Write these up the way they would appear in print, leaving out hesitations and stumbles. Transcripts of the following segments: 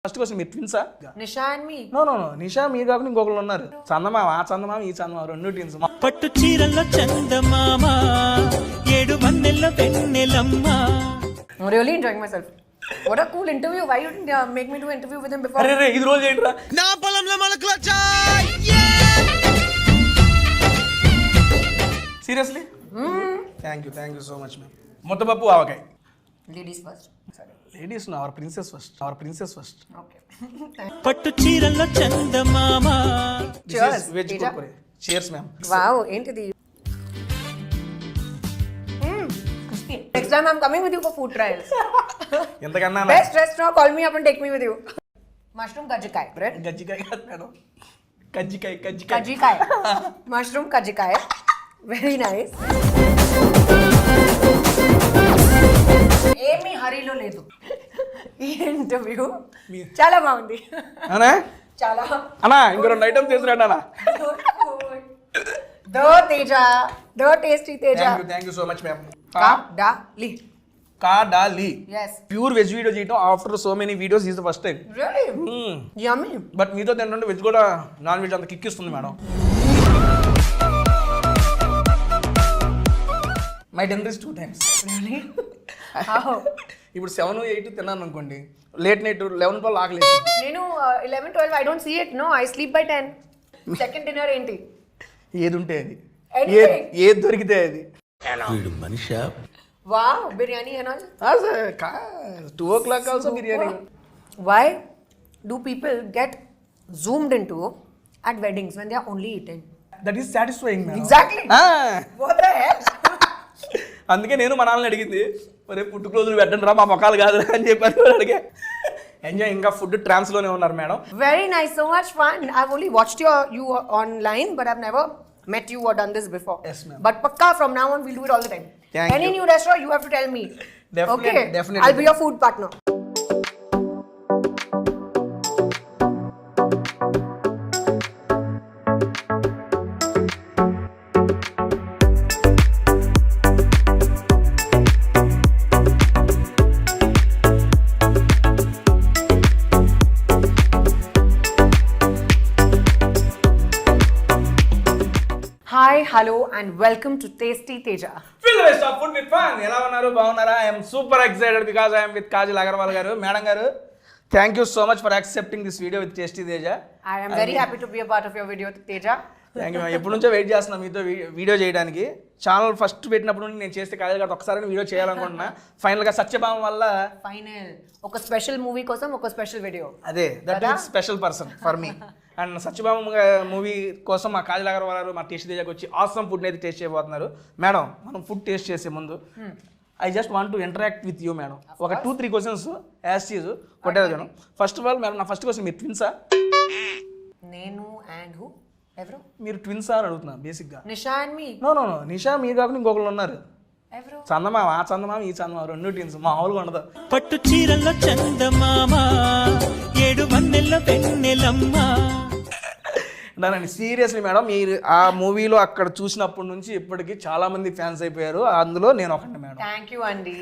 First question మీరు ట్విన్సా? నిషా and me. No నిషా మీరు కాకుండా ఇంకొకరు ఉన్నారు. చందమామ ఈ చందమామ రెండు ట్విన్స్. పట్టు చీరల్లో చందమామ ఏడు మన్నెల్ల వెన్నెలమ్మ. I'm really enjoying myself. What a cool interview. Why you didn't make me do an interview with him before? అరే ఇది రోజు ఏంట్రా? నా పొలంలో మొలకలొచ్చా. Seriously thank you so much ma'am. ముద్దపప్పు ఆవకాయ. Ladies first. Ladies our princess first. Okay. పట్టు చీరల్లో చందమామ. Cheers, veg Teja. Kurkure. Cheers ma'am. Wow, ఏంటిది? Crispy. Next time I'm coming with you for food trials. ఎంతకన్నా Best restaurant, call me up and take me with you. Mushroom kajjikai, bread. గజ్జికాయ కాదు madam, కజ్జికాయ. Kajjikai. Mushroom kajjikai. Very nice. ఏమీ హరీలో లేదు ఈ interview. చాలా బాగుంది. అనా చాలా అన్నా ఇంకో 2 ఐటమ్స్ తీసుకురండి అన్నా. దో తేజ, దో tasty Teja. Thank you so much ma'am. కాడాలి. కాడాలి. Yes. ప్యూర్ వెజ్ వీడియో చేయటం after so many videos is the first time. Really? Yummy. But మీతో తింటుంటే వెజ్ కూడా నాన్ వెజ్ అంత కిక్ ఇస్తుంది madam. My dinner is 2 times. Really? How? ఇప్పుడు 7, 8 తిన్నాను అనుకోండి, లేట్ నైట్ 11, 12 ఆకలి. నేను 11, 12 I don't see it. No, I sleep by 10. Second dinner ఏంటి? ఏది ఉంటే అది, Anything. ఏది దొరికితే అది. వీడు Manisha. Wow, biryani and all. 2 o'clock also biryani. Why do people get zoomed into at weddings when they are only eating? That is satisfying madam. Exactly. What the hell? అందుకే నేను మా నాన్నని అడిగింది, మరి పుట్టుకు రోజులు పెట్టండి రా మా మొక్కలు కాదు అని చెప్పాను. అడిగే ఎంజాయ్. ఇంకా ఫుడ్ ట్రాన్స్ లోనే ఉన్నారు madam. Very nice, so much fun. I've only watched you online, but I've never met you or done this before. Yes, ma'am. But pakka from now on we'll do it all the time. Thank Any you. new restaurant you have to tell me. Definitely, Okay? definitely. I'll be your food partner. Hi, hello and welcome to Tasty Teja. Feel the best of food with fun. ఎలా ఉన్నారు? బాగున్నారా? I am super excited because I am with Kajal Agarwal గారు. Madam గారు, thank you so much for accepting this video with Tasty Teja. I am very happy to be a part of your video, Teja. Thank you. ఎప్పటి నుంచో wait చేస్తున్నాను మీతో video చేయడానికి. Channel first పెట్టినప్పుడు నుండి నేను చేస్తే కాజల్ గారు ఒకసారి వీడియో చేయాలనుకుంటున్నా. ఫైనల్గా సత్యభామ వల్ల ఫైనల్ ఒక స్పెషల్ మూవీ కోసం ఒక స్పెషల్ వీడియో. అదే that is special person for me. And Satyabhama movie కోసం మా కాజల్ అగర్వాల్ గారు మా టేస్ట్ తేజాకి వచ్చి ఆసమ్ ఫుడ్ అయితే టేస్ట్ చేయబోతున్నారు. మేడం, మనం ఫుడ్ టేస్ట్ చేసే ముందు I just want to interact with you madam. ఒక 2-3 క్వశ్చన్స్ యాజ్ చీజ్ కొట్టేది. ఫస్ట్ ఆఫ్ ఆల్ మేడం, నా ఫస్ట్ క్వశ్చన్, మీరు ట్విన్సా? నేను అండ్ హూ? ఎవరు? మీరు ట్విన్సా అని అడుగుతున్నా బేసిక్గా. నిషా అండ్ మీ. నో నిషా మీరు కాకుండా ఇంకొకరు ఉన్నారు. ఎవరు? చందమామ ఈ చందమామ రెండు ట్విన్స్. మామూలుగా ఉండదు. పట్టు చీరల్లో చందమామ ఏడు మన్నెల్ల వెన్నెలమ్మ. నానండి సీరియస్లీ మేడం, మీరు ఆ మూవీలో అక్కడ చూసినప్పటి నుంచి ఇప్పటికి చాలా మంది ఫ్యాన్స్ అయిపోయారు. అందులో నేను ఒకటి మేడం. థ్యాంక్ యూ అండి.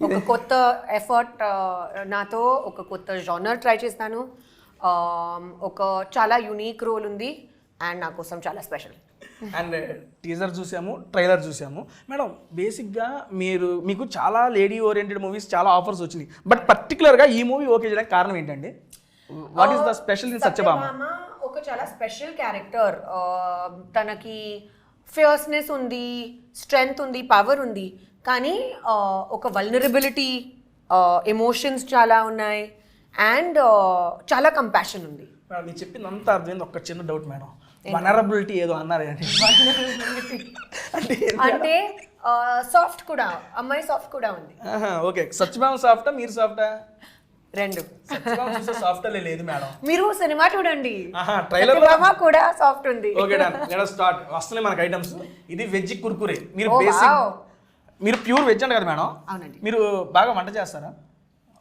ఒక కొత్త ఎఫర్ట్, నాతో ఒక కొత్త జానర్ ట్రై చేస్తాను. ఒక చాలా యూనిక్ రోల్ ఉంది అండ్ నా కోసం చాలా స్పెషల్. అండ్ టీజర్ చూసాము, ట్రైలర్ చూసాము మేడం. బేసిక్గా మీకు చాలా లేడీ ఓరియంటెడ్ మూవీస్ చాలా ఆఫర్స్ వచ్చినాయి, బట్ పర్టికులర్గా ఈ మూవీ ఓకే చేయడానికి కారణం ఏంటండి? What is the special in Satyabhama? ఒక చాలా స్పెషల్ క్యారెక్టర్. తనకి ఫియర్స్నెస్ ఉంది, స్ట్రెంగ్త్ ఉంది, పవర్ ఉంది, కానీ ఒక వల్నరబిలిటీ, ఎమోషన్స్ చాలా ఉన్నాయి అండ్ చాలా కంపాషన్ ఉంది. మేడం, మీరు చెప్పింది అంతా అర్థమైంది. ఒక చిన్న డౌట్ మేడం, వనరబిలిటీ ఏదో అన్నారు అంటే సాఫ్ట్ కూడా, అమ్మాయి సాఫ్ట్ కూడా ఉంది. ఓకే, సత్యభామ సాఫ్టా మీరు సాఫ్టా? రెండు. సత్యభామ చూస్తే సాఫ్ట్ లేదు మేడం. మీరు సినిమా చూడండి, ట్రైలర్ కూడా సాఫ్ట్ ఉంది. Okay done, let us start. వస్తున్నాయి మనకి ఐటమ్స్. ఇది వెజ్ కుర్కురే. మీరు మీరు ప్యూర్ వెజ్ అంట కదా మేడం? అవునండి. మీరు బాగా వంట చేస్తారా?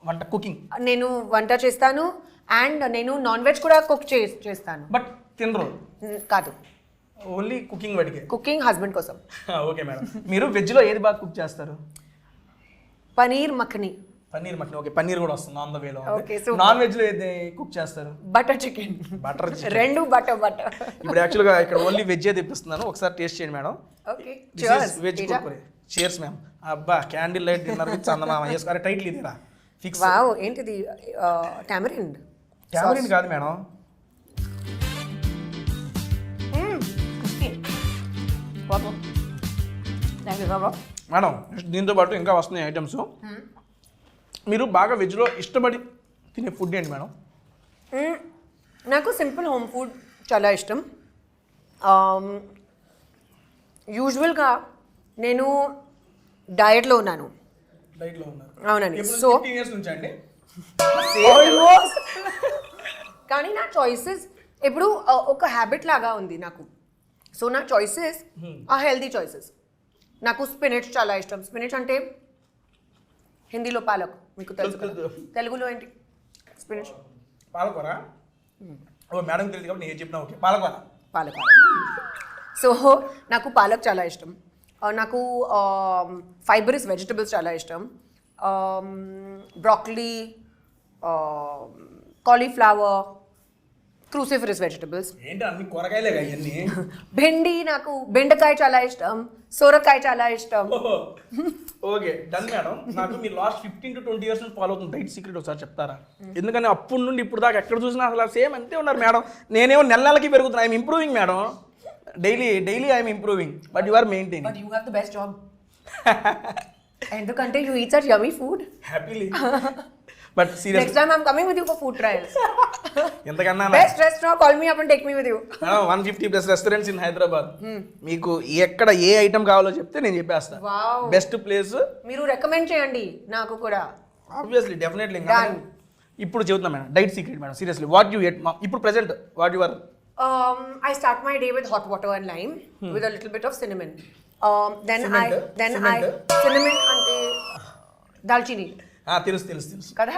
వంట కుకింగ్? నేను వంట చేస్తాను అండ్ నేను నాన్ వెజ్ కూడా కుక్ చేస్తాను. బట్ తినరు? కాదు, ఓన్లీ కుకింగ్ వాటికి. కుకింగ్ హస్బెండ్ కోసం. ఓకే మేడం, మీరు వెజ్లో ఏది బాగా కుక్ చేస్తారు? పనీర్ మఖని. పన్నీర్ మటన్ ఓకే, పన్నీర్ కూడా వస్తుంది ఆన్ ద వేలో. Okay, super. నాన్ వెజ్ లో ఏది కుక్ చేస్తారు? Butter chicken. బటర్ రెండు బటర్. ఇప్పుడు యాక్చువల్గా ఇక్కడ ఓన్లీ వెజ్ తెప్పిస్తున్నాను, ఒకసారి టేస్ట్ చేయండి madam. Okay veg Kurkure. Chairs ma'am. అబ్బా క్యాండిల్ లైట్ డిన్నర్ విత్ చందమామ చేసుకో. టైటిల్ ఇదేరా ఫిక్స్. వావ్ ఏంటిది? టామరిన్. టామరిన్ కాదు మేడం. మేడం దీంతో పాటు ఇంకా వస్తున్నాయి ఐటమ్స్. మీరు బాగా వెజ్లో ఇష్టపడి తినే ఫుడ్ ఏంటి మేడం? నాకు సింపుల్ హోమ్ ఫుడ్ చాలా ఇష్టం. యూజువల్గా నేను డయట్లో ఉన్నాను. డైట్లో ఉన్నారు అవునండి. సో ఇయర్స్ నుంచి అండి. ఆల్మోస్ట్. కానీ నా చాయిసెస్ ఇప్పుడు ఒక హ్యాబిట్ లాగా ఉంది నాకు. సో నా చాయిసెస్ ఆ హెల్తీ చాయిసెస్. నాకు స్పినచ్ చాలా ఇష్టం. స్పినచ్ అంటే హిందీలో పాలక్, మీకు తెలుసు కదా. తెలుగులో ఏంటి స్పినచ్? పాలకూర. ఓ మేడం తెలియదు కాబట్టి నేను చెప్పిన ఓకే పాలకూర. పాలక్. సో నాకు పాలక్ చాలా ఇష్టం. నాకు ఫైబరస్ వెజిటబుల్స్ చాలా ఇష్టం. Broccoli, cauliflower, cruciferous vegetables. ఏంటి అన్ని కూరగాయలే ఇవన్నీ? బెండి, నాకు బెండకాయ చాలా ఇష్టం. సొరకాయ చాలా ఇష్టం. Okay done madam. నాకు మీరు లాస్ట్ 15 to 20 years నుంచి ఫాలో అవుతుంది డైట్ సీక్రెట్ ఒకసారి చెప్తారా? ఎందుకని అప్పటి నుండి ఇప్పుడు దాకా ఎక్కడ చూసినా అసలు సేమ్ అంతే ఉన్నారు మేడం. నేనేమో నెలకి పెరుగుతున్నా. I'm improving madam. Daily I'm improving but you are maintaining. But you have the best job. ఎందుకంటే you eat such yummy food. Happily. But serious next time I'm coming with you for food trials. ఎంతకన్నా best restaurant, call me up and take me with you. 150+ restaurants in Hyderabad. మీకు ఎక్కడ ఏ item కావాలో చెప్తే నేను చెప్పేస్తా. Wow. Best place మీరు recommend చేయండి నాకు కూడా. Obviously definitely. Done. ఇప్పుడు చెబుతున్నా madam diet secret madam. Seriously what you at ఇప్పుడు present what you are? I start my day with hot water and lime with a little bit of cinnamon. Then Cement? I cinnamon ante dalchini తెలుసు kada.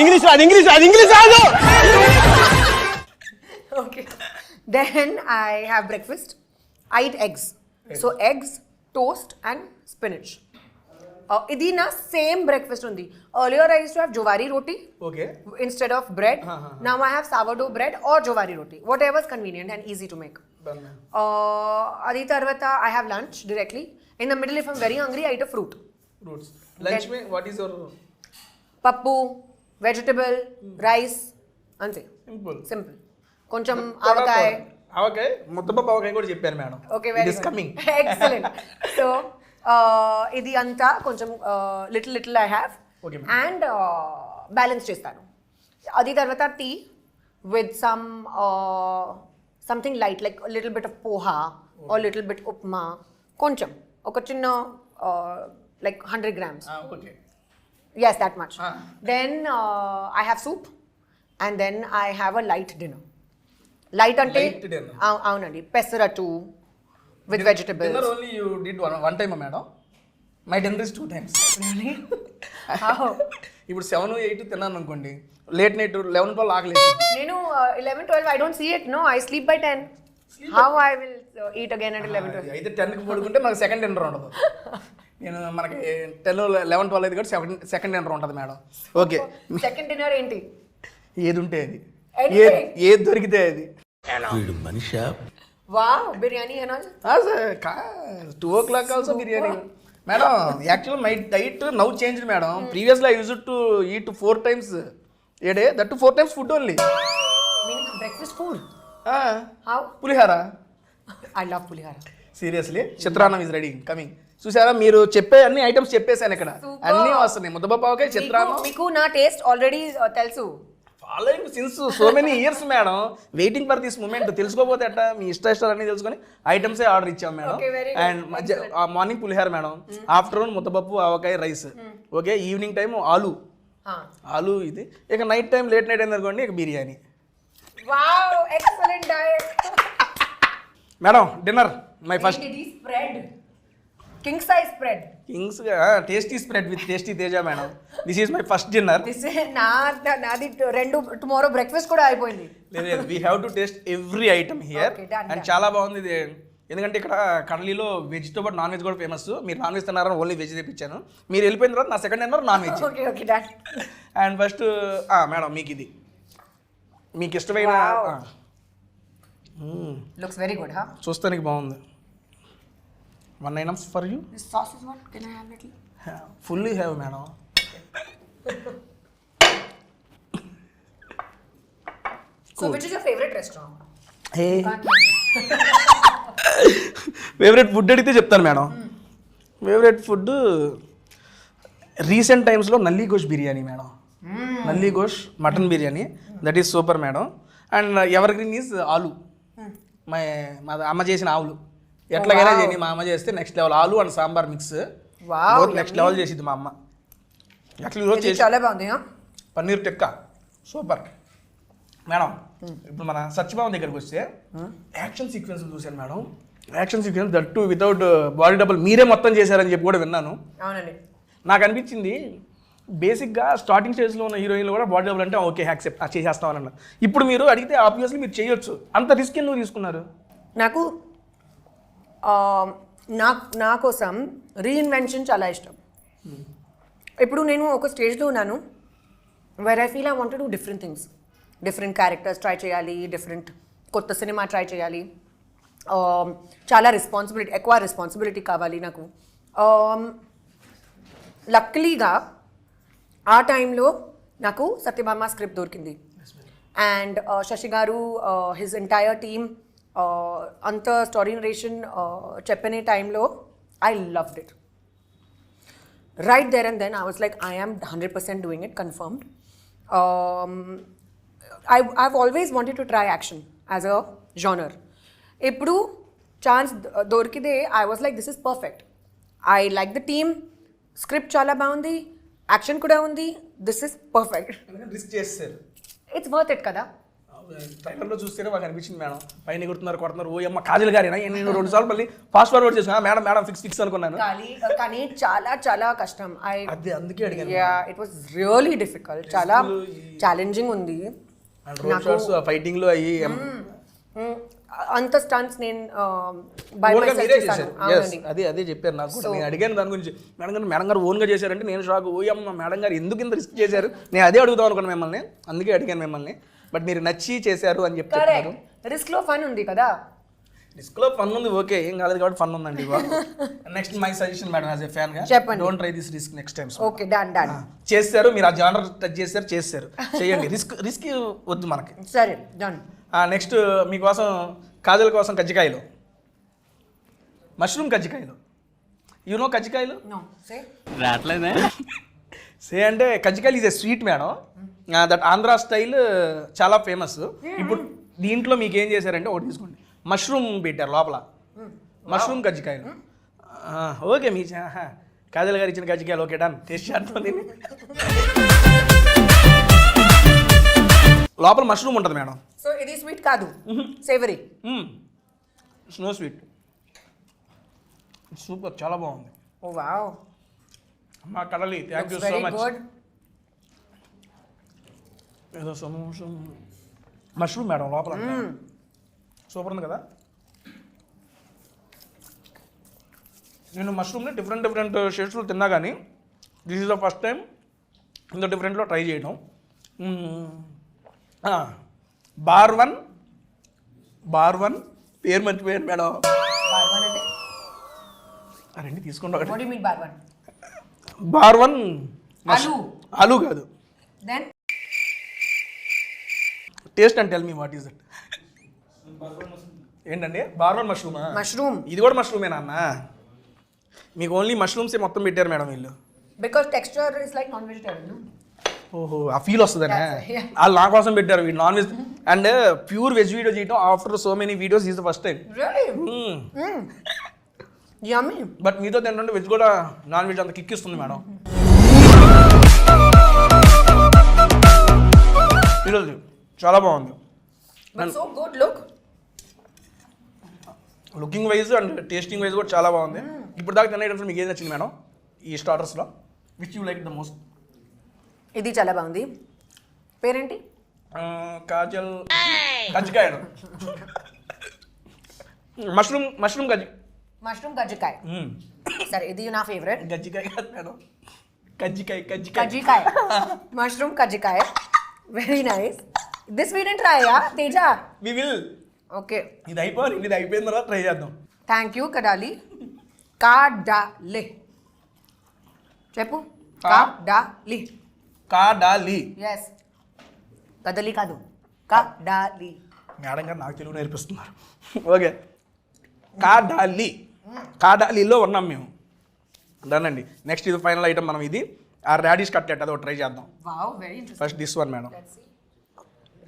English రాదు. Okay. Then I have breakfast. I eat eggs. So eggs, toast and spinach. Idi na same breakfast undi. Earlier I used to have jowari roti okay. instead of bread. Now I have sourdough bread or jowari roti, whatever is convenient and easy to make. Adi tarvata I have lunch directly. In the middle, if I'm very hungry, I eat a fruit. Fruits. Lunch May what is your? Pappu, vegetable, rice, ante. Simple. Koncham avakay. ఆవకాయ ముద్దపప్పు ఆవకాయ కూడా చెప్పారు madam. Okay, very it is good. Coming. Excellent. So, idi anta koncham little I have. Okay, ma'am. And balance chestanu. Adi tarvata tea with something light like a little bit of poha or little bit upma. Koncham. Oka chinna like 100 grams. Okay. Yes, that much. Then I have soup and then I have a light dinner. Light ante Light dinner. avunandi pesaratu with vegetables. Dinner only you did one time madam. My dinner is 2 times. Really? How? ఇప్పుడు 7, 8 తిన్నాను అనుకోండి, late night 11, 12 ఆకలేసి Nenu 11, 12 I don't see it. No, I sleep by 10. How I will eat again at 11, 12? అయితే 10కి పడుకుంటే మనకు second dinner ఉండదు. నేను మనకి 10, 11, 12 అయితే కూడా సెకండ్ డిన్నర్ ఉంటుంది madam. Okay. Second dinner enti? ఏది ఉంటే అది, Anything. ఏది దొరికితే అది. వీడు Manisha? Wow, biryani and all? 2 o'clock also biryani madam. Actual my diet now change madam. Previously I use to eat 4 times A day, that 4 times food only. Meaning breakfast food? How? Pulihora. I love pulihara. Seriously చిత్రాన్నం is ready coming. చూసారా మీరు చెప్పే అన్ని items చెప్పేశాను ఇక్కడ. అన్నీ వస్తున్నాయి. ముద్దపప్పావకాయ, చిత్రాన్నం. మీకు నా టేస్ట్ ఆల్రెడీ తెలుసు. Following since so many years madam. Waiting for this moment. తెలుసుకోపోతే అట్ట మీ ఇష్టాలు అన్ని తెలుసుకొని ఐటమ్సే ఆర్డర్ ఇచ్చాం madam. Okay, very good. And morning పులిహార మేడం, ఆఫ్టర్నూన్ ముద్దపప్పు ఆవకాయ రైస్, ఓకే. ఈవినింగ్ టైం ఆలు ఇది. ఇక నైట్ టైం లేట్ నైట్ అయింది అనుకోండి, ఇక biryani. Wow, excellent diet. Madam dinner my first This spread. King size spread. Kings tasty spread with tasty Teja madam. This is my first dinner. This is నాది రెండు tomorrow breakfast కూడా అయిపోయింది. లేదు we have to taste every item here. Okay, done, and done. చాలా బాగుంది ఇది. ఎందుకంటే ఇక్కడ కడలీలో వెజ్తో పాటు నాన్ వెజ్ కూడా ఫేమస్. మీరు నాన్ వెజ్ తిన్నారని ఓన్లీ వెజ్ తెప్పించాను. మీరు వెళ్ళిపోయిన తర్వాత నా second dinner non veg. Okay okay done. And first madam మీకు ఇది మీకు ఇష్టమైన లుక్స్ వెరీ గుడ్ హా. చూస్తానికి బాగుంది. 1 items for you. This sauce is what can I have little? Fully have madam. So which is your favourite restaurant? Favourite food అడిగితే చెప్తాను madam. Favourite food recent టైమ్స్లో nalli gosht biryani madam. Nalli gosht mutton biryani that is super madam. And evergreen is aloo. మా అమ్మ చేసిన ఆవులు ఎట్లాగైనా చేయని మా అమ్మ చేస్తే next level. Aloo and sambar mix next level చేసిద్ది మా అమ్మ. అట్లా ఈరోజు చేసి చాలా బాగుంది. Paneer tikka super madam. ఇప్పుడు మన సత్యభావం దగ్గరికి వస్తే యాక్షన్ సీక్వెన్స్ చూశాను madam. Action sequence that too without body double మీరే మొత్తం చేశారని చెప్పి కూడా విన్నాను. అవునండి. నాకు అనిపించింది బేసిక్గా స్టార్టింగ్ స్టేజ్లో ఉన్న హీరోయిన్లు కూడా బాడీ డబుల్ అంటే ఓకే యాక్సెప్ట్ చేసేస్తామని అన్నారు. ఇప్పుడు మీరు అడిగితే ఆబ్వియస్లీ మీరు చేయొచ్చు. అంత రిస్క్ ఎందుకు తీసుకున్నారు? నాకు నా కోసం రీఇన్వెన్షన్ చాలా ఇష్టం. ఇప్పుడు నేను ఒక స్టేజ్లో ఉన్నాను where I feel I want to do different things. Different characters try చేయాలి, డిఫరెంట్ కొత్త సినిమా ట్రై చేయాలి. చాలా ఎక్కువ రెస్పాన్సిబిలిటీ కావాలి నాకు. లక్కలీగా ఆ టైంలో నాకు సత్యభామ స్క్రిప్ట్ దొరికింది. And Sashi garu his entire team అంత స్టోరీ నరేషన్ చెప్పిన టైంలో I loved it. Right there and then I was like I am 100% doing it confirmed. I've always wanted to try action as a genre. ఇప్పుడు chance దొరికితే I was like this is perfect. I like the team, script చాలా బాగుంది, action కూడా ఉంది. This is perfect. Risk చేస్తారు. It's worth it కదా. ట్రైలర్లో చూస్తేనే మాకు అనిపించింది మేడం. పైన కొడుతున్నారు ఓ అమ్మ కాజల్ గారేనా. నేను 2 సార్లు మళ్ళీ ఫాస్ట్ ఫార్వర్డ్ చేసాను. మేడం ఫిక్స్ అనుకున్నాను. కానీ చాలా చాలా కష్టం. అదే అందుకే అడిగాను. It was really difficult. చాలా ఛాలెంజింగ్ ఉంది. ఫైటింగ్ లో అయ్యి అంత స్టంట్స్ నేను అదే చెప్పారు నాకు కూడా. నేను అడిగాను దాని గురించి. మేడం గారు ఓన్గా చేశారంటే నేను షాక్. ఓయమ్మ మేడం గారు ఎందుకు ఇంత రిస్క్ చేశారు, నేను అదే అడుగుదాం అనుకున్నాను మిమ్మల్ని. అందుకే అడిగాను మిమ్మల్ని. బట్ మీరు నచ్చి చేశారు అని చెప్తారు. రిస్క్ లో ఫన్ ఉంది కదా. రిస్క్ లో ఫన్ ఉంది, ఓకే, ఏం కాలేదు కాబట్టి ఫన్ ఉందండి. Next my suggestion madam as a fan గా చెప్పండి. Don't try this risk next time. Okay done done. చేస్తారు మీరు, ఆ జానర్ టచ్ చేశారు చేయండి. రిస్క్ వద్దు మనకి. సరే డన్. నెక్స్ట్ మీకోసం కాజల్ కోసం కజ్జికాయలు, మష్రూమ్ కజ్జికాయలు. యూనో కజ్జికాయలు రావట్లేదే. సే అంటే కజ్జికాయలు is a sweet madam. That Andhra style చాలా ఫేమస్. ఇప్పుడు దీంట్లో మీకు ఏం చేశారంటే ఒకటి తీసుకోండి, మష్రూమ్ పెట్టారు లోపల. మష్రూమ్ కజ్జికాయలు ఓకే. మీ కాజల్ గారు ఇచ్చిన కజ్జికాయలు ఓకే డన్. టేస్ట్ చేస్తాం దీన్ని. లోపల మష్రూమ్ ఉంటుంది మేడం. సో ఇది స్వీట్ కాదు, సేవరీ. Snow sweet. సూపర్, చాలా బాగుంది. ఓ వావ్. అమ్మా కడలి, థ్యాంక్ యూ సో మచ్. ఏదో సమోసం మష్రూమ్ మేడం లోపల సూపర్ ఉంది కదా. నేను మష్రూమ్ని డిఫరెంట్ షేడ్స్లో తిన్నా కానీ this is the first time ఇంత డిఫరెంట్లో ట్రై చేయడం. బార్ వన్ పేరు మర్చిపోయాను మేడం. రండి తీసుకుంటా. బార్ వన్ ఆలు కాదు. Taste and tell me what is that. ఏంటండి బార్ వన్ మష్రూమ్. ఇది కూడా మష్రూమేనా అన్న? మీకు ఓన్లీ మష్రూమ్సే మొత్తం పెట్టారు మేడం వీళ్ళు. Because texture is like non vegetarian. ఓహో, ఆ ఫీల్ వస్తుందనే వాళ్ళు నా కోసం పెట్టారు. వీళ్ళు non veg and pure veg video చేయటం after so many videos is the first time. But మీతో తింటుంటే వెజ్ కూడా నాన్ వెజ్ అంత కిక్ ఇస్తుంది మేడం. ఈరోజు చాలా బాగుంది. Looking wise and tasting wise కూడా చాలా బాగుంది. ఇప్పుడు దాకా తినే ఐటమ్స్ మీకు ఏది నచ్చింది మేడం ఈ స్టార్టర్స్లో? Which you like the most? ఇది చాలా బాగుంది. పేరేంటి? కాజల్ కజ్జికాయ. మష్రూమ్ గజ్జి మష్రూమ్ కజ్జికాయ సరే ఇది నా ఫేవరెట్ గజ్జికాయ కాదు మేడం, కజ్జికాయ. కజ్జికాయ మష్రూమ్ కజ్జికాయ very nice this we didn't try yeah Teja we will. Okay ఇది అయిపోయిన తర్వాత ట్రై చేద్దాం. థ్యాంక్ యూ కడాలి కాడాలి చెప్పు కాడాలి కాడాలి. ఎస్ కదలి కాదు కాడాలి మేడం గారు నాకు తెలుగు నేర్పిస్తున్నారు. ఓకే కాడాలిలో ఉన్నాం మేము. దానండి నెక్స్ట్ ఇది ఫైనల్ ఐటమ్ మనం ఇది ఆ రాడిష్ కట్లెట్ అది ట్రై చేద్దాం. Wow very interesting first this one madam.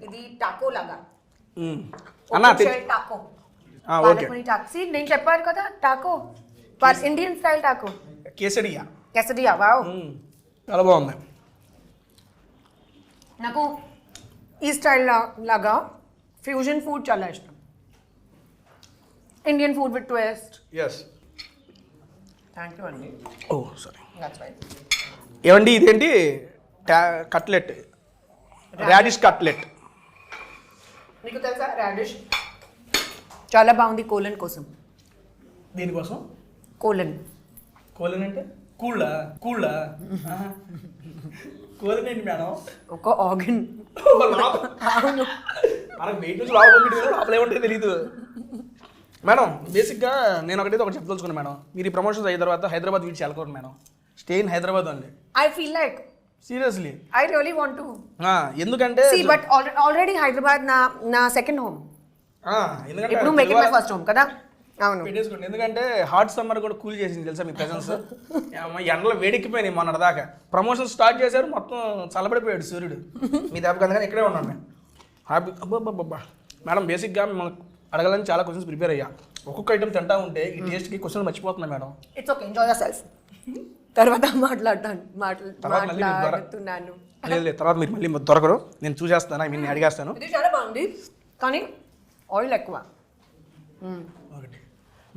ఇది టాకో లాగా అన్నా టాకో ఓకే టాక్సీ నేను చెప్పాను కదా Taco Indian style Taco కేసడియా. Quesadilla wow చాలా బాగుంది. నాకు ఈ స్టైల్ లాగా ఫ్యూజన్ ఫుడ్ చాలా ఇష్టం. Indian food with twist. Yes thank you అండి. Oh sorry. That's right. ఏమండి ఇదేంటి కట్లెట్, రాడిష్ కట్లెట్. నీకు తెలుసా రాడిష్ చాలా బాగుంది కోలన్ కోసం. దీనికోసం కోలన్ కోలన్ అంటే కూళ్ళా కోలన్ ఏంటి మేడం? ఒక ఆర్గన్. అవును మనకు వెయిట్ నుంచి లోపల ఏముంటే తెలీదు మేడం. బేసిక్గా నేను ఒకటి చెప్పదలుచుకున్నాను మేడం. మీరు ఈ ప్రమోషన్స్ అయిన తర్వాత హైదరాబాద్ వీడ్చి వెళ్ళకూడదు madam. Stay in Hyderabad only. I feel like seriously I really want to ఎందుకంటే సీ బట్ ఆల్రెడీ హైదరాబాద్ నా సెకండ్ హోమ్. ఎందుకంటే ఇప్పుడు make it my first home కదా. అవును పెట్టేసుకోండి. ఎందుకంటే హాట్ సమ్మర్ కూడా కూల్ చేసింది తెలుసా మీ ప్రెజెన్స్. ఎండలో వేడెక్కిపోయినాయి మొన్నటి దాకా. ప్రమోషన్ స్టార్ట్ చేశారు మొత్తం చల్లబడిపోయాడు సూర్యుడు. మీ దెబ్బకి అందుకని ఇక్కడే ఉన్నాను నేను హ్యాపీ. అబ్బా మేడం బేసిక్గా మిమ్మల్ని అడగాలని చాలా క్వశ్చన్స్ ప్రిపేర్ అయ్యా. ఒక్కొక్క ఐటమ్ తింటా ఉంటే ఈ టేస్ట్కి క్వశ్చన్ మర్చిపోతున్నా madam. It's okay enjoy yourself. తర్వాత మాట్లాడుతున్నాను. లేదు తర్వాత మీరు మళ్ళీ దొరకరు. నేను చూసేస్తాను, ఐ మీన్ అడిగేస్తాను. ఇది చాలా బాగుంది కానీ ఆయిల్ ఎక్కువ. ఒకటి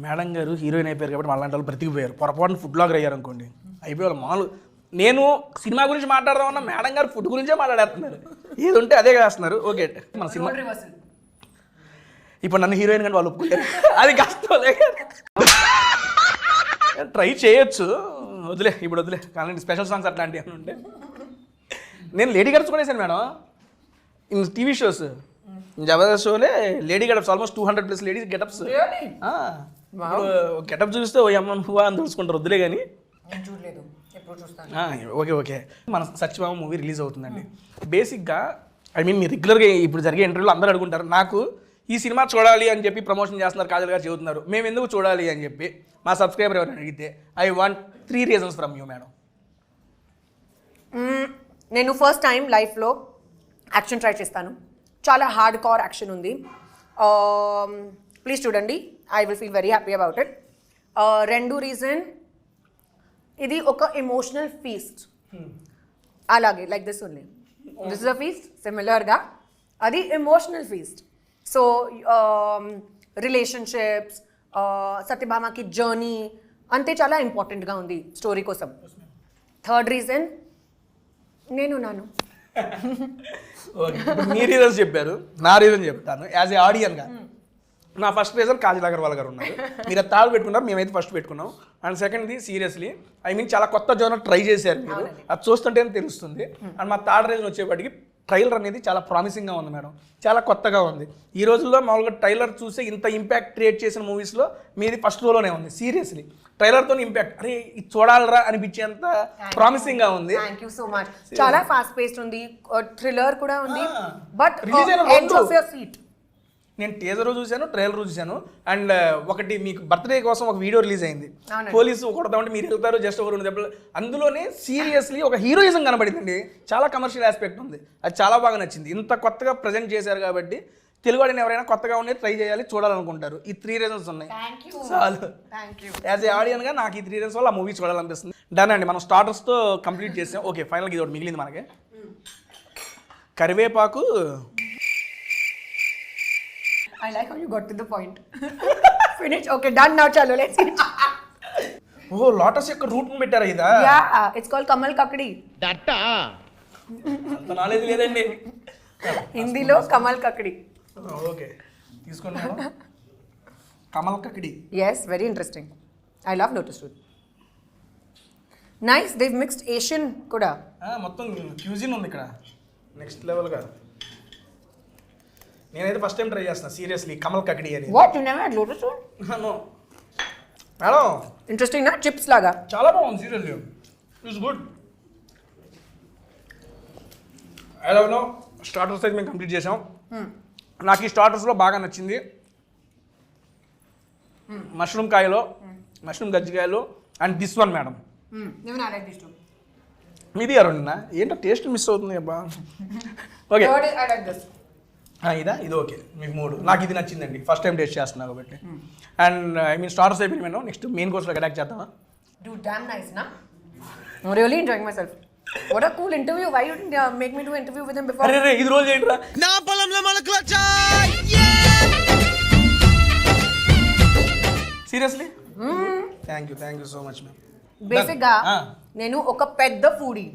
మేడం గారు హీరోయిన్ అయిపోయారు కాబట్టి వాళ్ళంటి వాళ్ళు బ్రతికిపోయారు. పొరపాటున ఫుడ్ బ్లాగర్ అయ్యారు అనుకోండి అయిపోయారు మామూలు. నేను సినిమా గురించి మాట్లాడదామన్నా మేడం గారు ఫుడ్ గురించే మాట్లాడేస్తున్నారు. ఏది ఉంటే అదే చేస్తున్నారు. ఓకే మన సినిమా ఇప్పుడు నన్ను హీరోయిన్ కానీ వాళ్ళు ఒప్పుకుంటారు. అది కష్టం. ట్రై చేయొచ్చు, వదిలే ఇప్పుడు వదిలే. కానీ స్పెషల్ సాంగ్స్ అట్లాంటివి ఏమైనా ఉంటే నేను లేడీ గడప్స్ కొనేసాను madam. In TV shows Jabardasth షోలే lady getups almost 200+ ladies getups. Getup చూస్తే ఓ అమ్మ నువ్వా అని తెలుసుకుంటారు. వద్దులే కానీ ఓకే మన సత్యభామ మూవీ రిలీజ్ అవుతుందండి. బేసిక్గా ఐ మీన్ మీరు రెగ్యులర్గా ఇప్పుడు జరిగే ఇంటర్వ్యూలో అందరూ అడుగుంటారు నాకు ఈ సినిమా చూడాలి అని చెప్పి ప్రమోషన్ చేస్తున్నారు, కాజల్ గారు చెబుతున్నారు, మేము ఎందుకు చూడాలి అని చెప్పి మా సబ్స్క్రైబర్ ఎవరైనా అడిగితే I want 3 reasons from you madam. నేను ఫస్ట్ టైం లైఫ్లో యాక్షన్ ట్రై చేస్తాను. చాలా హార్డ్ కోర్ యాక్షన్ ఉంది. ప్లీజ్ చూడండి, I will feel very happy about it. రెండో రీజన్ ఇది ఒక ఎమోషనల్ ఫీస్ట్. అలాగే like this only this is a feast సిమిలర్గా అది ఎమోషనల్ ఫీస్ట్. సో రిలేషన్షిప్స్ సత్యభామకి జర్నీ అంతే చాలా ఇంపార్టెంట్గా ఉంది స్టోరీ కోసం. థర్డ్ రీజన్ నేను నాను. మీ రీజన్స్ చెప్పారు, నా రీజన్ చెప్తాను. యాజ్ ఏ ఆడియన్గా నా ఫస్ట్ రీజన్ కాజల్ అగర్వాల్ గారు ఉన్నారు. మీరు తాడు పెట్టుకున్నారు, మేమైతే ఫస్ట్ పెట్టుకున్నాం. అండ్ సెకండ్ది సీరియస్లీ ఐ మీన్ చాలా కొత్త జోనర్ ట్రై చేశారు మీరు, అది చూస్తుంటేనే తెలుస్తుంది. అండ్ మా థర్డ్ రీజన్ వచ్చేప్పటికి ట్రైలర్ అనేది చాలా ప్రామిసింగ్గా ఉంది మేడం, చాలా కొత్తగా ఉంది. ఈ రోజుల్లో మామూలుగా ట్రైలర్ చూస్తే ఇంత ఇంపాక్ట్ క్రియేట్ చేసిన మూవీస్లో మీది ఫస్ట్ రోలోనే ఉంది. సీరియస్లీ ట్రైలర్తో ఇంపాక్ట్ అరే ఇది చూడాలరా అనిపించేంత ప్రామిసింగ్గా ఉంది. Thank you so much. చాలా ఫాస్ట్ పేస్డ్ ఉంది, థ్రిల్లర్ కూడా ఉంది. But release of your seat నేను టీజర్ చూశాను, ట్రైలర్ చూశాను. అండ్ ఒకటి మీకు బర్త్డే కోసం ఒక వీడియో రిలీజ్ అయింది. పోలీసు కొడతామంటే మీరు వెళ్తారు జస్ట్ ఒక 2 దెబ్బలు. అందులోనే సీరియస్లీ ఒక హీరోయిజం కనబడిందండి. చాలా కమర్షియల్ ఆస్పెక్ట్ ఉంది, అది చాలా బాగా నచ్చింది. ఇంత కొత్తగా ప్రజెంట్ చేశారు కాబట్టి తెలుగువాడిని ఎవరైనా కొత్తగా ఉండే ట్రై చేయాలి, చూడాలనుకుంటారు. ఈ 3 reasons ఉన్నాయి చాలు. యాజ్ ఏ ఆడియన్గా నాకు ఈ 3 reasons వల్ల ఆ మూవీ చూడాలనిపిస్తుంది. డన్ అండి, మనం స్టార్టర్స్తో కంప్లీట్ చేసాం. ఓకే ఫైనల్గా ఇది ఒకటి మిగిలింది మనకి. కరివేపాకు. I like how you got to the point. Finish. Okay, done now. Chalo, let's eat. Oh lotus యొక్క రూట్ పెట్టారా ఇదా? Yeah, it's called Kamal Kakdi. దట్టా అంత నాలెడ్జ్ లేదండి హిందీలో కమల్ కక్కడి. ఓకే తీసుకోండి మేడం. కమల్ కకిడి. Yes, very interesting. I love lotus root. Nice, they've mixed Asian kuda. మొత్తం క్యూజిన్ ఉంది ఇక్కడ నెక్స్ట్ లెవెల్గా. నేనైతే ఫస్ట్ టైం ట్రై చేస్తున్నా సీరియస్లీ కమల్ కకిడి అని. What? You never had lotus root? No madam Interesting, na? Chips laga. చాలా బాగుంది seriously. It's good. I love no starters అయితే మేము కంప్లీట్ చేసాం. నాకు ఈ స్టార్టర్స్లో బాగా నచ్చింది మష్రూమ్ కాయలో, మష్రూమ్ గజ్జికాయలు and this one madam. Even I like these two. మీది అరుణ్నా ఏంటో టేస్ట్ మిస్ అవుతుంది అబ్బా. Okay Third is I like this. ఇదా ఇది ఓకే మీకు 3. నాకు ఇది నచ్చిందండి ఫస్ట్ టైం టేస్ట్ చేస్తున్నా కాబట్టి. అండ్ ఐ మీన్ స్టార్టర్స్ అయిపోయింది మేము నెక్స్ట్ మెయిన్ కోర్స్లో అటాక్ చేద్దామా. Dude, damn nice, na? I'm really enjoying myself. What a cool interview. Why you didn't make me do an interview with him before? అరే రే ఇది రోజు ఏంట్రా నా పొలంలో మొలకలొచ్చా. Seriously thank you so much ma'am. Basic ga, nenu oka pedda foodie.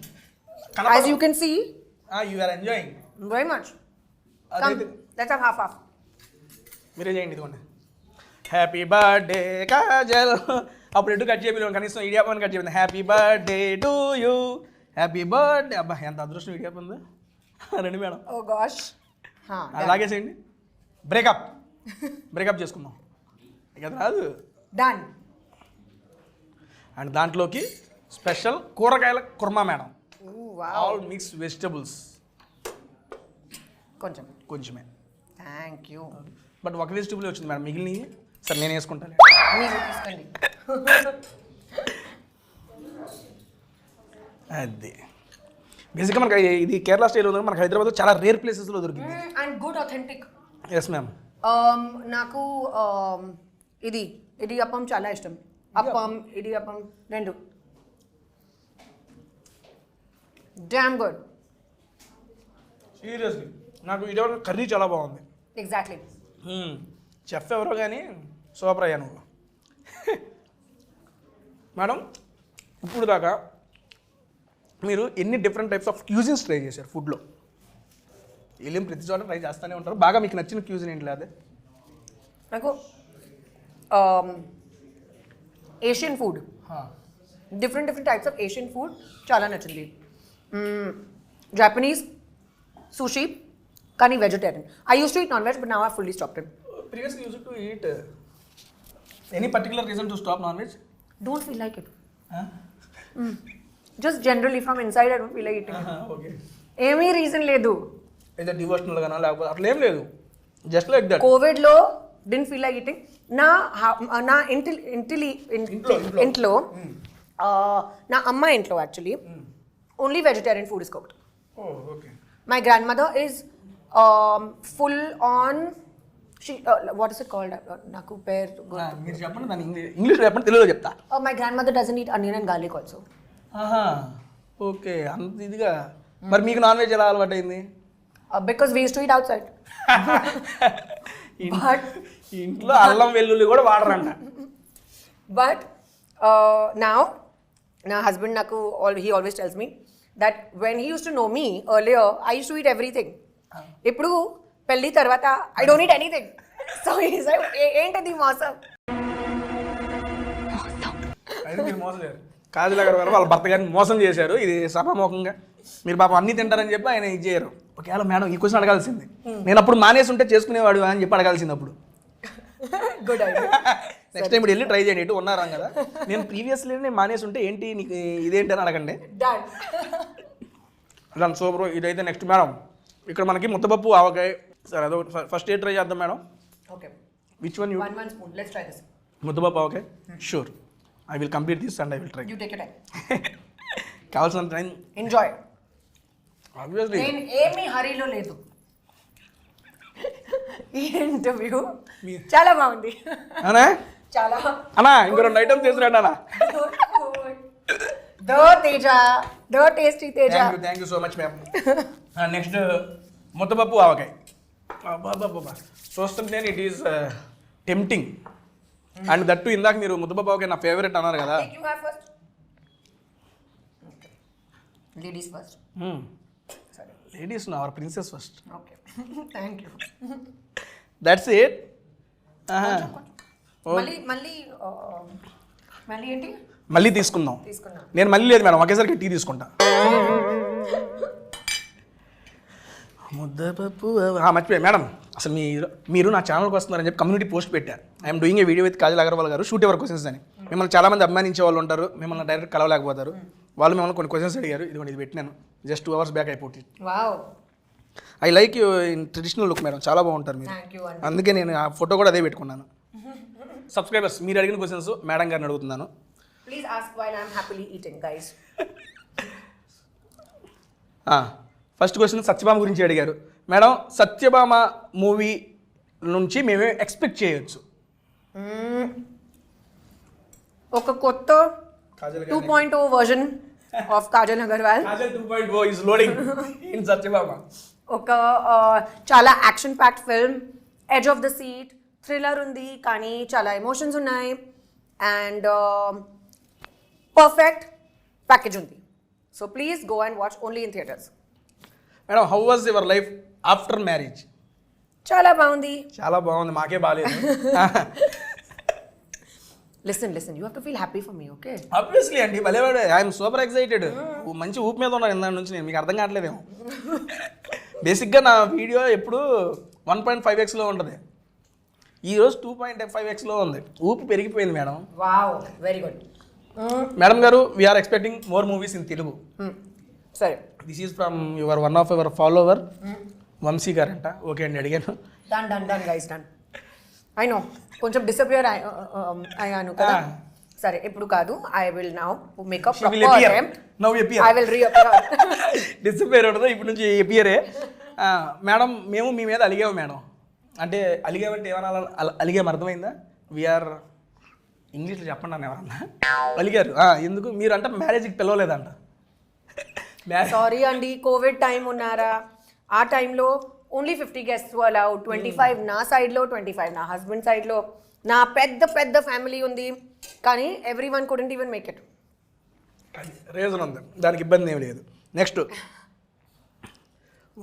As you can see, you are enjoying. very much. Come, let's have half. మీరే చేయండి ఇదిగోండి. Happy birthday Kajal. అప్పుడు ఎటు కట్ చేయలేదు కనీసం ఇడియాపని కట్ చేయలేదు. Happy birthday to you, happy birthday. అబ్బా ఎంత అదృష్టం ఇడియాప ఉందా. రండి మేడం Oh gosh. అలాగే చేయండి. బ్రేకప్ చేసుకుందాం ఇక రాదు. Done. అండ్ దాంట్లోకి స్పెషల్ కూరగాయల kurma madam. Ooh, wow. All mix vegetables కొంచెమే. Thank you. బట్ ఒక వెజిటబుల్ వచ్చింది మేడం, మిగిలినవి సరే నేను వేసుకుంటాను. మీరు తీసుకోండి. అది బేసిక్గా మనకి ఇది కేరళ స్టైల్ ఉంది. మనకి హైదరాబాద్లో చాలా రేర్ ప్లేసెస్లో దొరికింది. And good authentic. Yes ma'am. నాకు ఇది అప్పం చాలా ఇష్టం. అప్పం ఇది అప్పం రెండు. Damn good. సీరియస్లీ నాకు ఇది కర్రీ చాలా బాగుంది. ఎగ్జాక్ట్లీ. చెఫ్ ఎవరో కానీ సూపర్ అయ్యా నువ్వు. మేడం ఇప్పుడు దాకా మీరు ఎన్ని different types of cuisines try చేశారు ఫుడ్లో? వెళ్ళిన ప్రతి చోట ట్రై చేస్తూనే ఉంటారు. బాగా మీకు నచ్చిన క్యూజిన్ ఏంటి? అదే నాకు Asian food, different types of Asian food చాలా నచ్చింది. జాపనీస్ sushi కానీ vegetarian. I use to eat non veg but now I fully stopped it. Previously used to eat. Any particular reason to stop non veg? Don't feel like it. Just generally from inside I don't feel like eating. Okay. ఏమీ reason లేదు. అయితే devotional గానా లేకపోతే అట్లా ఏం లేదు, just like that. కోవిడ్లో don't feel like eating. నా ఇంట్లో నా అమ్మ ఇంట్లో actually only vegetarian food is cooked. Okay. My grandmother is full on. What is it called? Naku pair. మీరు చెప్పండి దాన్ని ఇంగ్లీష్లో చెప్పండి, తెలుగులో చెప్తా. My grandmother doesn't eat onion and garlic also. Okay అంత ఇదిగా. మరి మీకు నాన్ వెజ్ ఎలా అలవాటు అయింది? Because we used to eat outside. But ఇంట్లో అల్లం వెల్లుల్లి కూడా వాడరంట. But now my husband Naku he always tells me that when he used to know me earlier, I used to eat everything. Ippudu pelli tarvata I don't eat anything. So he's like, ఏంటది మోసం? అయితే మీరు మోసం చేశారు. కాజల్ అగర్వాల్ వాళ్ళ భర్త గారిని మోసం చేశారు. ఇది సభాముఖంగా మీరు పాపం అన్నీ తింటారని చెప్పి ఆయన ఇది చేయరు. ఒకవేళ మేడం ఈ క్వశ్చన్ అడగాల్సింది, నేను అప్పుడు మానేసి ఉంటే చేసుకునేవాడు అని చెప్పి అడగాల్సింది అప్పుడు. Good idea. నెక్స్ట్ టైం ఇప్పుడు వెళ్ళి ట్రై చేయండి. ఇటు ఉన్నారాం కదా, నేను ప్రీవియస్లీ నేను మానేసి ఉంటే ఏంటి నీకు ఇదేంటి అని అడగండి. Done. సూపర్. ఇదైతే నెక్స్ట్ మేడం ఇక్కడ మనకి ముద్దపప్పు ఆవకాయ. సరే అదో ఫస్ట్ ఏ ట్రై చేద్దాం madam. Okay. Which one you? One spoon. Let's try this. ముద్దపప్పు ఆవకాయ. Sure I will complete this and I will try. You take your time. కావాల్సిన టైం Enjoy. ఆబ్వియస్లీ. నేను ఏమీ హరీలో లేదు. ఈ ఇంటర్వ్యూ చాలా బాగుంది. అనా చాలా అన్నా ఇంకో 2 ఐటమ్స్ చేసినట్టు అన్నా. దో తేజ, దో tasty Teja. Thank you so much ma'am. Next ముద్దపప్పు ఆవకాయ. బాబా చూస్తుంటే it is tempting. And that ఇందాక మీరు ముద్దపప్పు ఆవకాయ నా ఫేవరెట్ అన్నారు కదా. You have first. Okay. Ladies first. Ladies నా our princess first. Okay. Thank you. That's it. మళ్ళీ మళ్ళీ మళ్ళీ ఏంటి మళ్ళీ తీసుకుందాం. తీసుకున్నాం. నేను మళ్ళీ లేదు మేడం, ఒకేసారికి టీ తీసుకుంటా. ముద్దపప్పు మర్చిపోయా మేడం, అసలు మీరు నా ఛానల్కి వస్తున్నారని చెప్పి కమ్యూనిటీ పోస్ట్ పెట్టారు. I'm doing a video with Kajal Agarwal గారు, షూట్ ఎవర్ క్వశ్చన్స్ అని. మిమ్మల్ని చాలామంది అభిమానించే వాళ్ళు ఉంటారు, మిమ్మల్ని డైరెక్ట్ కలవలేకపోతారు. వాళ్ళు మిమ్మల్ని కొన్ని క్వశ్చన్స్ అడిగారు, ఇదిగోండి ఇది పెట్టినాను. జస్ట్ 2 hours బ్యాక్ అయిపోతుంది. Wow, I like you in traditional look madam, చాలా బాగుంటారు మీరు. థ్యాంక్ యూ అండి. అందుకే నేను ఆ ఫోటో కూడా అదే పెట్టుకున్నాను. సబ్స్క్రైబర్స్ మీరు అడిగిన క్వశ్చన్స్ మేడం గారిని అడుగుతున్నాను. Please ask while I am happily eating guys. First question Satyabhama గురించి అడిగారు మేడం. సత్యభామ మూవీ నుంచి మేమే ఎక్స్పెక్ట్ చేయొచ్చు? ఒక కొత్త 2.0 version of Kajal Agarwal. Kajal 2.0 is loading in Satyabhama. ఒక చాలా action packed film, edge of the seat, thriller ఉంది కానీ చాలా ఎమోషన్స్ ఉన్నాయి అండ్ పర్ఫెక్ట్ ప్యాకేజ్ ఉంది. So please go and watch only in theatres. Madam, how was your life after marriage? చాలా బాగుంది. చాలా బాగుంది, మాకే బాగాలేదు. Listen you have to feel happy for me, okay? Obviously అండి, భలేవాడు. I'm super excited. మంచి ఊపు మీద ఉన్నాను ఇందాక నుంచి నేను, మీకు అర్థం కావట్లేదేమో. బేసిక్గా నా వీడియో ఎప్పుడు 1.5x ఉంటుంది, ఈరోజు 2.5x ఉంది. ఊపు పెరిగిపోయింది madam. Wow, very good. Madam గారు, we are expecting more movies in Telugu. సరే, this is from your one of your follower Vamshi గారంట. ఓకే అండి, అడిగాను. Done guys, done. I know కొంచెం డిసపియర్ అయ్యాను కదా. సరే, ఇప్పుడు కాదు, I will now make up proper attempt. Now appear. I will reappear. Disappear ఉండదు, ఇప్పుడు నుంచి అపియరే. మేడం, మేము మీ మీద అలిగాము మేడం. అంటే అలిగామంటే ఏమన్నా అలిగాము, అర్థమైందా? వీఆర్ ఇంగ్లీష్లో చెప్పండి అన్న ఎవరన్నా అలిగారు. ఎందుకు మీరు అంటే మ్యారేజ్కి పిలవలేదంట. సారీ అండి, కోవిడ్ టైం ఉన్నారా, ఆ టైంలో ఓన్లీ 50 guests అలౌడ్. 25 నా సైడ్లో, 25 నా హస్బెండ్ సైడ్లో. నా పెద్ద ఫ్యామిలీ ఉంది కానీ every one couldn't even make it. Reason ఉంది, దానికి ఇబ్బంది ఏమి లేదు. Next,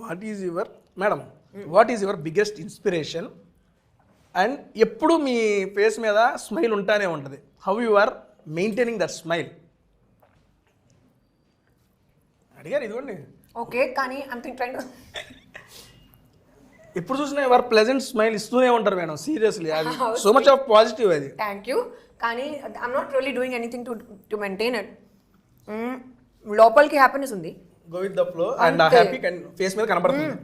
what is your biggest inspiration? And ఎప్పుడు మీ ఫేస్ మీద స్మైల్ ఉంటానే ఉంటుంది. How you are maintaining that smile అడిగారు. ఇదిగోండి. ఓకే, కానీ ఐమ్ ట్రైంగ్ టు ఎప్పుడు చూసినా ఎవరు ప్లెజెంట్ స్మైల్ ఇస్తూనే ఉంటారు మేడం. సీరియస్లీ, అది సో మచ్ ఆఫ్ పాజిటివ్. అది థ్యాంక్ యూ, కానీ I'm not really doing anything to maintain it. లోపలికి హ్యాపీనెస్ ఉంది, go with the flow and happy face మీద కనబడుతుంది.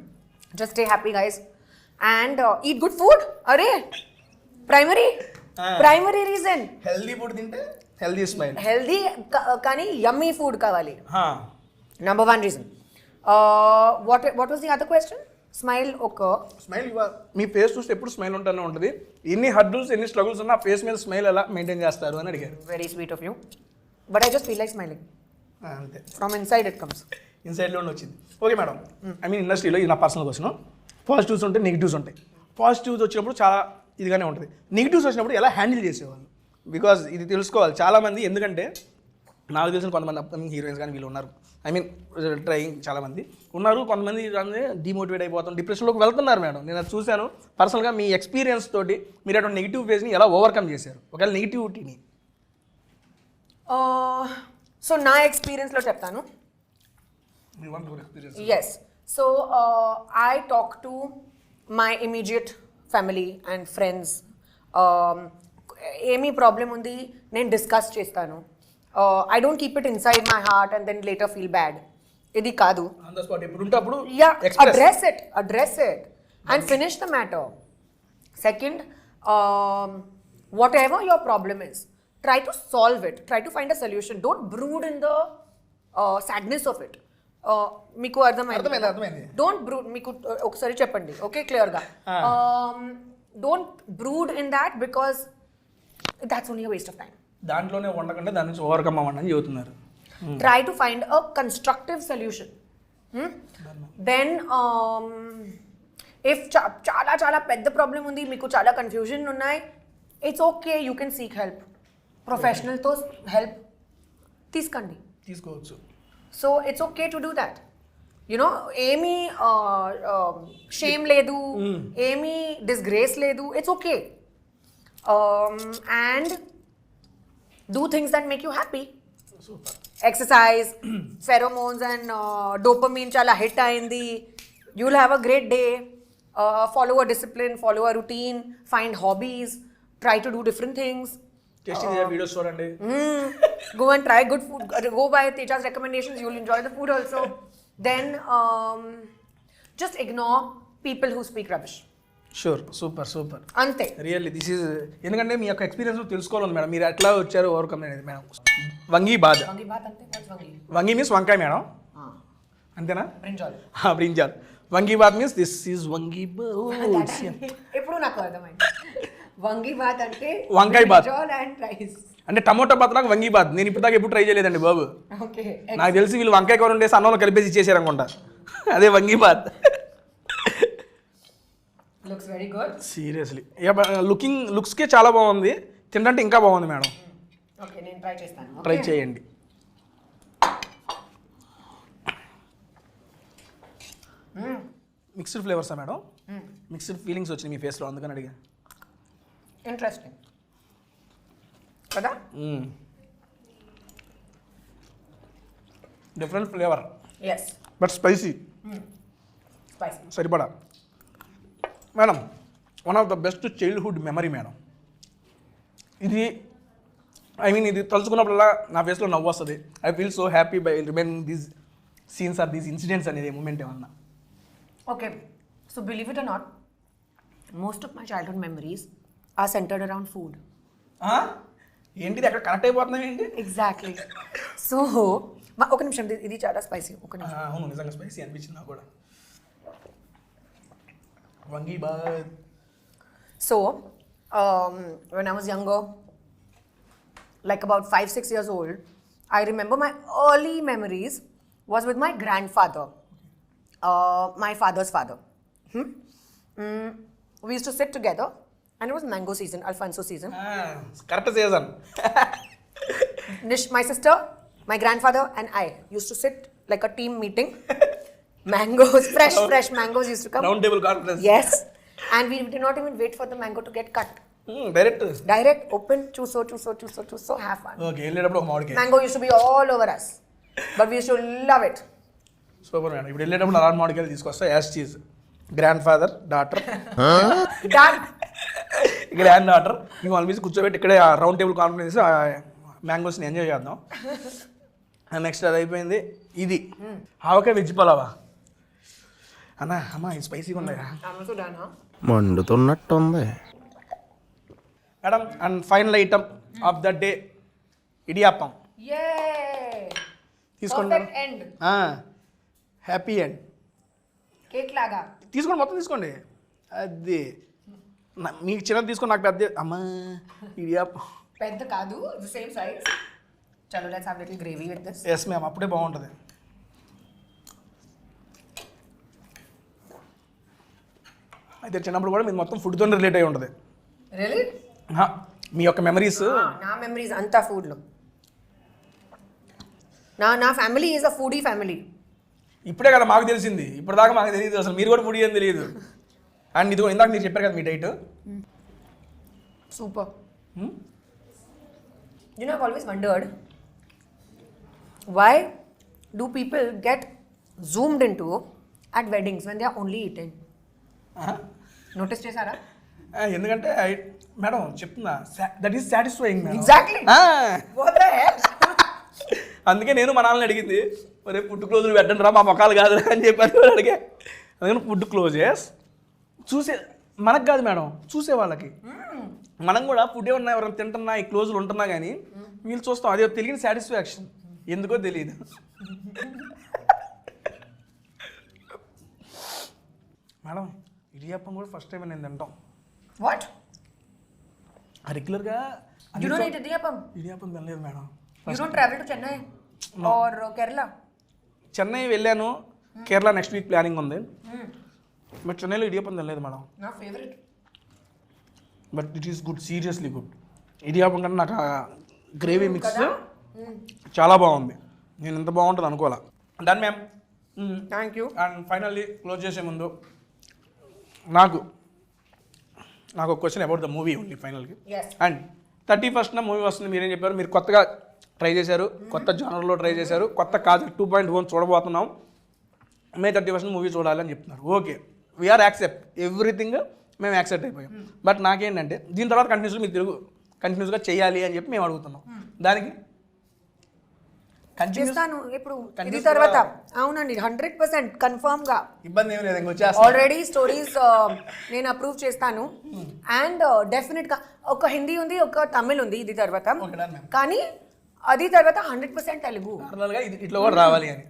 Just stay happy guys and eat good food. అరే, primary reason. Healthy food తింటే healthy smile. Healthy కానీ యమ్మీ food కావాలి. Number 1 reason. What was the other question? Smile. Okay. Smile, మీ face చూస్తే ఎప్పుడు smile ఉంటూనే ఉంటుంది. ఎన్ని హర్డల్స్, ఎన్ని స్ట్రగుల్స్ ఉన్నా ఫేస్ మీద స్మైల్ ఎలా మెయింటైన్ చేస్తారు అని అడిగారు. Very sweet of you. But I just feel like smiling. అంతే, From inside it comes. ఇన్సైడ్లోనే వచ్చింది. ఓకే మేడం, ఐ మీన్ ఇండస్ట్రీలో ఇది నా పర్సనల్ క్వశ్చన్. పాజిటివ్స్ ఉంటాయి, నెగిటివ్స్ ఉంటాయి. పాజిటివ్స్ వచ్చినప్పుడు చాలా ఇదిగానే ఉంటుంది, నెగిటివ్స్ వచ్చినప్పుడు ఎలా హ్యాండిల్ చేసేవాళ్ళు? బికాజ్ ఇది తెలుసుకోవాలి చాలామంది. ఎందుకంటే నాకు తెలిసిన కొంతమంది అప్కమింగ్ హీరోయిన్స్ కానీ వీళ్ళు ఉన్నారు. ఐ మీన్ ట్రైయింగ్ చాలామంది ఉన్నారు. కొంతమంది డిమోటివేట్ అయిపోతాం, డిప్రెషన్లోకి వెళ్తున్నారు మేడం. నేను అది చూశాను పర్సనల్గా. మీ ఎక్స్పీరియన్స్ తోటి మీరు అటువంటి నెగిటివ్ ఫేజ్ని ఎలా ఓవర్కమ్ చేశారు, ఒకవేళ నెగిటివిటీని? సో నా ఎక్స్పీరియన్స్లో చెప్తాను. Yes, so I talk to my immediate family and friends. ఏమీ ప్రాబ్లం ఉంది నేను డిస్కస్ చేస్తాను. I don't keep it inside my heart and then later feel bad. Idi kaadu. On the spot, eppudu unte appudu address it and finish the matter. Second, whatever your problem is, try to solve it. Try to find a solution. Don't brood in the sadness of it. Meeku ardhamaindi. Don't brood. Meeku okkasari cheppandi. Okay, clear ga. Don't brood in that because that's only a waste of time. దాంట్లోనే ఉండకుండా దాని నుంచి overcome అవ్వండి అని చెబుతున్నారు. Try to find a constructive solution. Then if చాలా పెద్ద problem ఉంది, మీకు చాలా కన్ఫ్యూజన్ ఉన్నాయి, it's okay, you can seek help. ప్రొఫెషనల్తో హెల్ప్ తీసుకోవచ్చు. So it's okay to do that. You know, ఏమీ షేమ్ లేదు, ఏమీ డిస్గ్రేస్ లేదు, it's okay. and do things that make you happy. Exercise, pheromones and dopamine chala hit ayindi. You'll have a great day. Follow a discipline, follow a routine, find hobbies, try to do different things. Tasty videos చూడండి. Go and try good food. Go by Teja's recommendations. You'll enjoy the food also. Then just ignore people who speak rubbish. Sure super Ante. Really this is ఎందుకంటే మీ యొక్క experience తెలుసుకోవాలి madam. మీరు ఎట్లా వచ్చారు overcome అనేది madam. వంగి బాద్. Vangi baat ante. What's vangi? వంగి means వంకాయ మేడం, అంతేనా? Brinjal. బ్రింజాల్. వంగి బాత్ మీన్స్ దిస్ ఈజ్ వంగి బాత్. ఎప్పుడు నాకు అర్థమైంది. వంగి బాత్ అంటే వంకాయ బాత్. brinjal and rice. అంటే టమోటా బాత్ లాగా వంగి బాత్. నేను ఇప్పుడు దాకా ఎప్పుడు ట్రై చేయలేదండి బాబు. Okay. నాకు తెలిసి వీళ్ళు వంకాయ కూర ఉండేసి అన్నంలో కలిపేసి ఇచ్చేసారు అనుకుంటా. అదే vangi bath. Looks very good. Seriously లుక్స్కే చాలా బాగుంది, తింటే ఇంకా బాగుంది మేడం. Okay, నేను ట్రై చేస్తాను. ట్రై చేయండి. మిక్స్డ్ ఫ్లేవర్సా మేడం? మిక్స్డ్ ఫీలింగ్స్ వచ్చినాయి మీ ఫేస్లో, అందుకని అడిగా. ఇంట్రెస్టింగ్ కదా? Different flavour yes, but spicy. Spicy. సరిపడా madam. One of the best childhood memory madam ఇది. ఇది తలుచుకున్నప్పుడల్లా నా ఫేస్లో నవ్వు వస్తుంది. I feel so happy by remaining these scenes or these incidents అనేది మూమెంట్ ఏమన్నా. Okay, so believe it or not, most of my childhood memories are centered around food. ఏంటిది అక్కడ కనెక్ట్ అయిపోతున్నాయి ఏంటి? Exactly. So, ఒక నిమిషం, ఇది చాలా స్పైసీ. ఒక నిమిషం. అవును, నిజంగా స్పైసీ అనిపించింది నాకు కూడా. వంగి bath. So, when I was younger, like about 5-6 years old, I remember my early memories was with my grandfather, my father's father. We used to sit together, and it was mango season, Alfonso season. Correct season. My sister, my grandfather, and I used to sit like a team meeting. Mangoes, fresh mangoes used to come. Round table conference. Yes, and we did not even wait for the mango to get cut. Direct Open, choose, have fun. Okay, వెళ్ళేటప్పుడు ఒక మామిడికాయ. Mango used to be all over us, but we used to love it. Super madam. ఇప్పుడు వెళ్ళేటప్పుడు అలాంటి మామిడికాయలు తీసుకొస్తా. As cheese grand father daughter Done. Grand daughter ఇంకో వాళ్ళ మీద కూర్చోబెట్టి ఇక్కడే రౌండ్ టేబుల్ కాన్ఫరెన్స్ మ్యాంగోస్ని ఎంజాయ్ చేద్దాం. నెక్స్ట్ అది అయిపోయింది. ఇది ఆవకాయ వెజ్ పలావా అమ్మా, ఇది స్పైసీగా ఉన్నాయా I'm also done, huh? మండుతున్నట్టుంది madam. And final item of the day idiyappam. Yay! తీసుకోండి Perfect end. Happy end. Cake laga. తీసుకోండి, మొత్తం తీసుకోండి. అది మీకు చిన్నది తీసుకొని నాకు పెద్ద. అమ్మా, idiyappam Pedda kaadu, the same size. Chalo, let's have little gravy with this. Yes ma'am, అప్పుడే బాగుంటుంది. అయితే చిన్నప్పుడు కూడా మీరు మొత్తం ఫుడ్తో రిలేట్ అయి ఉంటుంది. Really? మీ యొక్క మెమరీస్. నా మెమరీస్ అంతా ఫుడ్లో. నా family is a foodie family. ఇప్పుడే కదా మాకు తెలిసింది, ఇప్పటిదాకా మాకు తెలియదు అసలు. మీరు కూడా ఫుడీ అని తెలియదు. అండ్ ఇది ఇందాక మీరు చెప్పారు కదా మీ diet. Super. You know, I've always wondered, why do people get zoomed into at weddings when they are only eating? Notice చేశారా? ఎందుకంటే మేడం చెప్తున్నా, that is satisfying. Exactly. What the hell? అందుకే నేను మా నాన్నని అడిగింది, మరి ఫుడ్ క్లోజులు పెట్టండి రా, మా మొక్కలు కాదు అని చెప్పారు. అడిగే అందుకని ఫుడ్ క్లోజెస్ చూసే మనకు కాదు మేడం, చూసే వాళ్ళకి. మనం కూడా ఫుడ్ ఏమన్నా ఎవరైనా తింటున్నా ఈ క్లోజులు ఉంటున్నా కానీ వీళ్ళు చూస్తాం. అదే తెలియని సాటిస్ఫాక్షన్, ఎందుకో తెలియదు. మేడం ఇడియాప్పం కూడా ఫస్ట్ టైం నేను తింటాం. What? రెగ్యులర్గా You don't eat idiyappam? Idiyappam తినలేదు madam. You don't travel to Chennai or Kerala? Chennai వెళ్ళాను, కేరళ నెక్స్ట్ వీక్ ప్లానింగ్ ఉంది. బట్ చెన్నైలో ఇడియాప్పం తినలేదు మేడం. నా favourite. But it is good, seriously good. Idiyappam కంటే నాకు గ్రేవీ మిక్స్ చాలా బాగుంది. నేను ఇంత బాగుంటుంది అనుకోవాలా. Done ma'am. Thank you. And finally close చేసే ముందు నాకు నాకు ఒక క్వశ్చన్ అబౌట్ ద మూవీ ఉంది ఫైనల్కి. Yes. అండ్ 31st మూవీ వస్తుంది, మీరేం చెప్పారు, మీరు కొత్తగా ట్రై చేశారు, కొత్త జానర్లో ట్రై చేశారు, కొత్త కాజల్ 2.1 చూడబోతున్నాం, మే 31st మూవీ చూడాలని చెప్తున్నారు. ఓకే, వీఆర్ యాక్సెప్ట్ ఎవ్రీథింగ్, మేము యాక్సెప్ట్ అయిపోయాం. బట్ నాకేంటంటే దీని తర్వాత కంటిన్యూస్గా మీరు తెలుగు కంటిన్యూస్గా చేయాలి అని చెప్పి మేము అడుగుతున్నాం. దానికి చేస్తాను ఇప్పుడు ఇది Continuous తర్వాత. అవునండి, 100% కన్ఫర్మ్ గా. ఇబ్బంది ఏమి లేదు, ఇంకొచ్చేస్తా. ఆల్రెడీ స్టోరీస్ నేను అప్రూవ్ చేస్తాను. అండ్ డెఫినెట్ గా ఒక హిందీ ఉంది, ఒక తమిళ్ ఉంది ఇది తర్వాత. Okay, done, ma'am. కానీ అది తర్వాత 100% తెలుగు. నార్మల్గా ఇట్లా కూడా రావాలి అని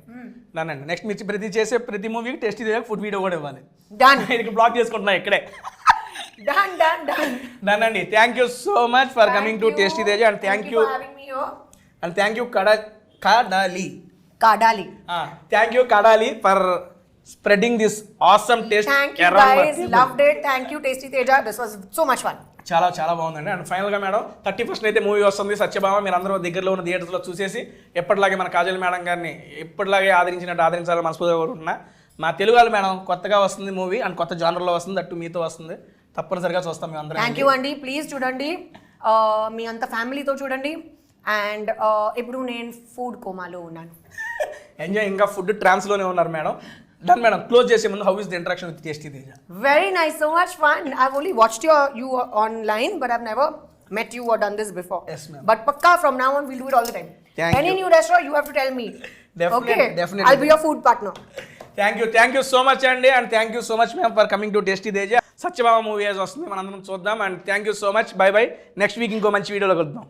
దానండి. నెక్స్ట్ మీరు ప్రతి మూవీకి టేస్టీ తేజ ఫుడ్ వీడియో కూడా ఇవ్వాలి. డన్ నేను బ్లాక్ చేసుకుంటున్నా ఇక్కడే. డన్ డన్ డన్ డన్ అండి. Thank you so much for coming to tasty Teja and thank you Kadali. Thank you Kadali for spreading this awesome taste. Thank you guys, loved it. Thank you Tasty Teja, this was so much fun. చాలా చాలా బాగుందండి. And ఫైనల్గా madam 31st అయితే movie వస్తుంది సత్యభామ. మీరు అందరూ దగ్గరలో ఉన్న థియేటర్స్లో చూసేసి ఎప్పటిలాగే మన కాజల్ మేడం గారిని ఎప్పటిలాగే ఆదరించినట్టు ఆదరించాలని మనస్ఫూర్తిగా కోరుకుంటున్నా. మా తెలుగు వాళ్ళు మేడం కొత్తగా వస్తుంది మూవీ అండ్ కొత్త జానర్లో వస్తుంది, అట్టు మీతో వస్తుంది, తప్పనిసరిగా చూస్తాం మేము అందరం. థ్యాంక్ యూ అండి, ప్లీజ్ చూడండి, మీ అంత ఫ్యామిలీతో చూడండి. అండ్ ఇప్పుడు నేను ఫుడ్ కోమాలో ఉన్నాను. ఎంజాయ్. ఇంకా ఫుడ్ ట్రాన్స్లోనే ఉన్నారు మేడం. డన్ మేడం, క్లోజ్ చేసే ముందు how is the interaction with tasty Teja? Very nice, so much fun. I've only watched you online, but I've never met you or done this before. Yes, ma'am. But pakka from now on we'll do it all the time. Any new restaurant you have to tell me. Definitely, Okay, definitely. I'll be your food partner. Thank you so much అండి. And thank you so much ma'am for coming to tasty Teja. Satyabhama movie వస్తుంది, మనందరం చూద్దాం. And thank you so much. Bye bye. Next week ఇంకో మంచి వీడియోలో కలుద్దాం.